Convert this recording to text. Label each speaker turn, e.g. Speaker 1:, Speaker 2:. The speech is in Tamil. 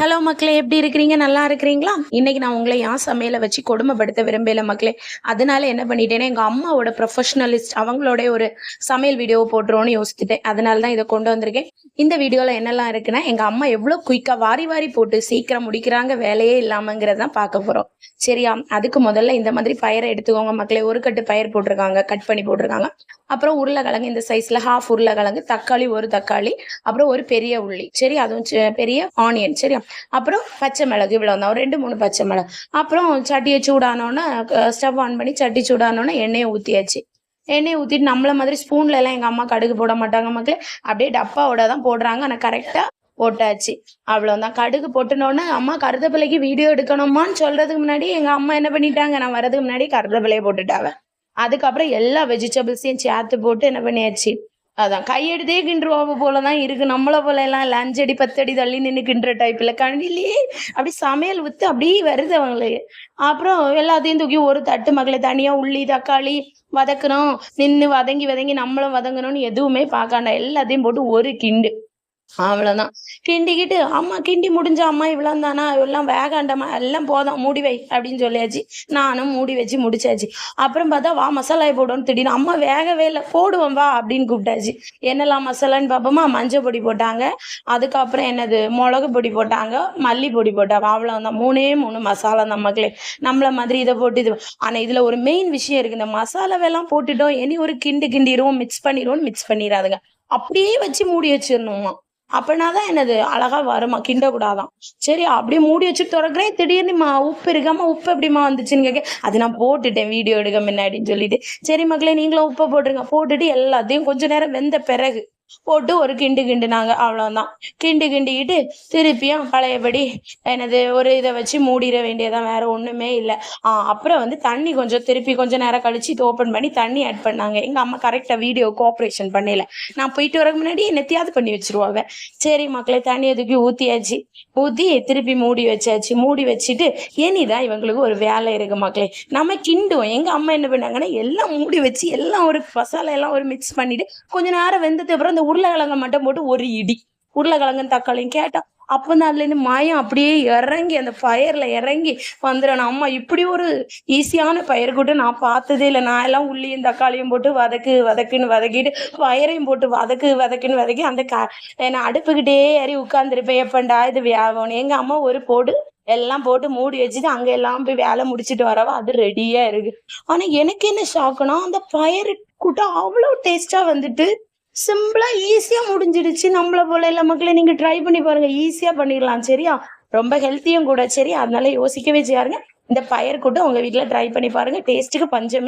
Speaker 1: ஹலோ மக்களே, எப்படி இருக்கிறீங்க? நல்லா இருக்கிறீங்களா? இன்னைக்கு நான் உங்களை என் சமையலை வச்சு கொடுமைப்படுத்த விரும்பல மக்களே. அதனால என்ன பண்ணிட்டேன்னா, எங்க அம்மாவோட ப்ரொஃபஷனலிஸ்ட் அவங்களோட ஒரு சமையல் வீடியோ போட்டுருவோன்னு யோசிச்சுட்டேன். அதனால தான் இதை கொண்டு வந்திருக்கேன். இந்த வீடியோல என்னெல்லாம் இருக்குன்னா, எங்க அம்மா எவ்வளவு குயிக்கா வாரி வாரி போட்டு சீக்கிரம் முடிக்கிறாங்க, வேலையே இல்லாமங்கிறதான் பார்க்க போறோம். சரியா? அதுக்கு முதல்ல இந்த மாதிரி பயிரை எடுத்துக்கோங்க மக்களே. ஒரு கட்டு பயிர் போட்டிருக்காங்க, கட் பண்ணி போட்டிருக்காங்க. அப்புறம் உருளைக்கிழங்கு இந்த சைஸ்ல ஹாஃப் உருளைக்கிழங்கு, தக்காளி ஒரு தக்காளி, அப்புறம் ஒரு பெரிய உள்ளி, சரி, அதுவும் பெரிய ஆனியன், சரியா? அப்புறம் பச்சை மிளகு, இவ்வளவுதான், ஒரு 2 3 பச்சை மிளகு. அப்புறம் சட்டியை சூடானோன்னா ஸ்டவ் ஆன் பண்ணி சட்டி சூடானோன்னா எண்ணெயை ஊற்றியாச்சு. எண்ணெயை ஊற்றிட்டு நம்மள மாதிரி ஸ்பூன்ல எல்லாம் எங்க அம்மா கடுகு போட மாட்டாங்க மக்களே. அப்படியே டப்பாவோட தான் போடுறாங்க. ஆனால் கரெக்டா போட்டாச்சு. அவ்வளவுதான். கடுகு போட்டுனோன்னா அம்மா கருதப்பிள்ளைக்கு வீடியோ எடுக்கணுமான்னு சொல்றதுக்கு முன்னாடி எங்க அம்மா என்ன பண்ணிட்டாங்க, நான் வர்றதுக்கு முன்னாடி கருதப்பிள்ளையை போட்டுட்டாவ. அதுக்கப்புறம் எல்லா வெஜிடபிள்ஸையும் சேர்த்து போட்டு என்ன பண்ணியாச்சு, அதான் கையெடுத்தே கிண்டுருவாங்க போலதான் இருக்கு. நம்மள போல எல்லாம் இல்லை 5 அடி 10 அடி தள்ளி நின்று கிண்டுற டைப்ல கண்டிலேயே அப்படி சமையல் வித்து அப்படியே வருது அவங்களுக்கு. அப்புறம் எல்லாத்தையும் தூக்கி ஒரு தட்டு மக்களை தனியா உள்ளி தக்காளி வதக்கணும், நின்று வதங்கி வதங்கி நம்மளும் வதங்கணும்னு எதுவுமே பார்க்காண்டா எல்லாத்தையும் போட்டு ஒரு கிண்டு. அவ்வளவுதான். கிண்டிக்கிட்டு அம்மா கிண்டி முடிஞ்ச அம்மா இவ்வளவு தானா, எல்லாம் வேகாண்டமா, எல்லாம் போதும் மூடி வை அப்படின்னு சொல்லியாச்சு. நானும் மூடி வச்சு முடிச்சாச்சு. அப்புறம் பார்த்தா வா மசாலாயை போடுவோன்னு திடீர்னு அம்மா வேகவே இல்லை, போடுவோம் வா அப்படின்னு கூப்பிட்டாச்சு. என்னெல்லாம் மசாலான்னு பார்ப்போமா, மஞ்சள் பொடி போட்டாங்க, அதுக்கப்புறம் என்னது மிளகு பொடி போட்டாங்க, மல்லி பொடி போட்டாங்க. அவ்வளவுதான். 3 மசாலா தான் மக்களே. நம்மள மாதிரி இதை போட்டு இது. ஆனா இதுல ஒரு மெயின் விஷயம் இருக்கு. இந்த மசாலாவெல்லாம் போட்டுட்டோம், இனி ஒரு கிண்டிடுவோம், மிக்ஸ் பண்ணிடாதுங்க. அப்படியே வச்சு மூடி வச்சிடணுமா. அப்படின்னாதான் என்னது அழகா வருமா, கிண்டக்கூடாதான். சரி, அப்படியே மூடி வச்சு திறக்கிறேன். திடீர்னு உப்பு இருக்காம, உப்பு எப்படிமா வந்துச்சுன்னு கேட்க, அது நான் போட்டுட்டேன் வீடியோ எடுக்க முன்னாடின்னு சொல்லிட்டு. சரி மக்களே, நீங்களும் உப்பை போட்டுருங்க. போட்டுட்டு எல்லாத்தையும் கொஞ்ச நேரம் வெந்த பிறகு போட்டு ஒரு கிண்டுனாங்க. அவ்வளவுதான். கிண்டிக்கிட்டு திருப்பியும் பழையபடி என்னது ஒரு இதை வச்சு மூடிட வேண்டியதான், வேற ஒண்ணுமே இல்லை. அப்புறம் வந்து தண்ணி கொஞ்சம் திருப்பி கொஞ்ச நேரம் கழிச்சு இது ஓப்பன் பண்ணி தண்ணி ஆட் பண்ணாங்க. எங்க அம்மா கரெக்டா வீடியோ கோஆப்ரேஷன் பண்ணல. நான் போயிட்டு வரக்கு முன்னாடி நெத்தியாவது பண்ணி வச்சிருவாங்க. சரி மக்களே, தண்ணியை தூக்கி ஊத்தியாச்சு. ஊத்தி திருப்பி மூடி வச்சாச்சு. மூடி வச்சுட்டு இனிதான் இவங்களுக்கு ஒரு வேலை இருக்கு மக்களே. நம்ம கிண்டுவோம். எங்க அம்மா என்ன பண்ணாங்கன்னா எல்லாம் மூடி வச்சு எல்லாம் ஒரு மசாலா எல்லாம் ஒரு மிக்ஸ் பண்ணிட்டு கொஞ்ச நேரம் வெந்ததுக்கு அப்புறம் இந்த உருளைக்கிழங்க மட்டும் போட்டு ஒரு இடி, உருளைக்கிழங்கு தக்காளியும் கேட்டா அப்பதான் அதுல இருந்து மாயம் அப்படியே இறங்கி அந்த பயர்ல இறங்கி வந்துடும். அம்மா இப்படி ஒரு ஈஸியான பயிர் கூட நான் பார்த்ததே இல்லை. நான் எல்லாம் உள்ளியும் தக்காளியும் போட்டு வதக்குன்னு வதக்கிட்டு பயிரையும் போட்டு வதக்குன்னு வதக்கி அந்த நான் அடுப்புக்கிட்டே ஏறி உட்கார்ந்துருப்பேன். எப்பண்டா இது வியாபம். எங்க அம்மா ஒரு போடு எல்லாம் போட்டு மூடி வச்சுட்டு அங்க எல்லாம் போய் வேலை முடிச்சுட்டு வரவா அது ரெடியா இருக்கு. ஆனா எனக்கு என்ன ஷாக்குனா, அந்த பயிர் கூட்டம் அவ்வளவு டேஸ்டா வந்துட்டு சிம்பிளா ஈஸியா முடிஞ்சிடுச்சு. நம்மள போல இல்ல மக்களே, நீங்க ட்ரை பண்ணி பாருங்க, ஈஸியா பண்ணிடலாம். சரியா? ரொம்ப ஹெல்த்தியும் கூட. சரி, அதனால யோசிக்கவே செய்யாருங்க. இந்த பயிர் கூட்டம் உங்க வீட்டுல ட்ரை பண்ணி பாருங்க. டேஸ்ட்டுக்கு பஞ்சமே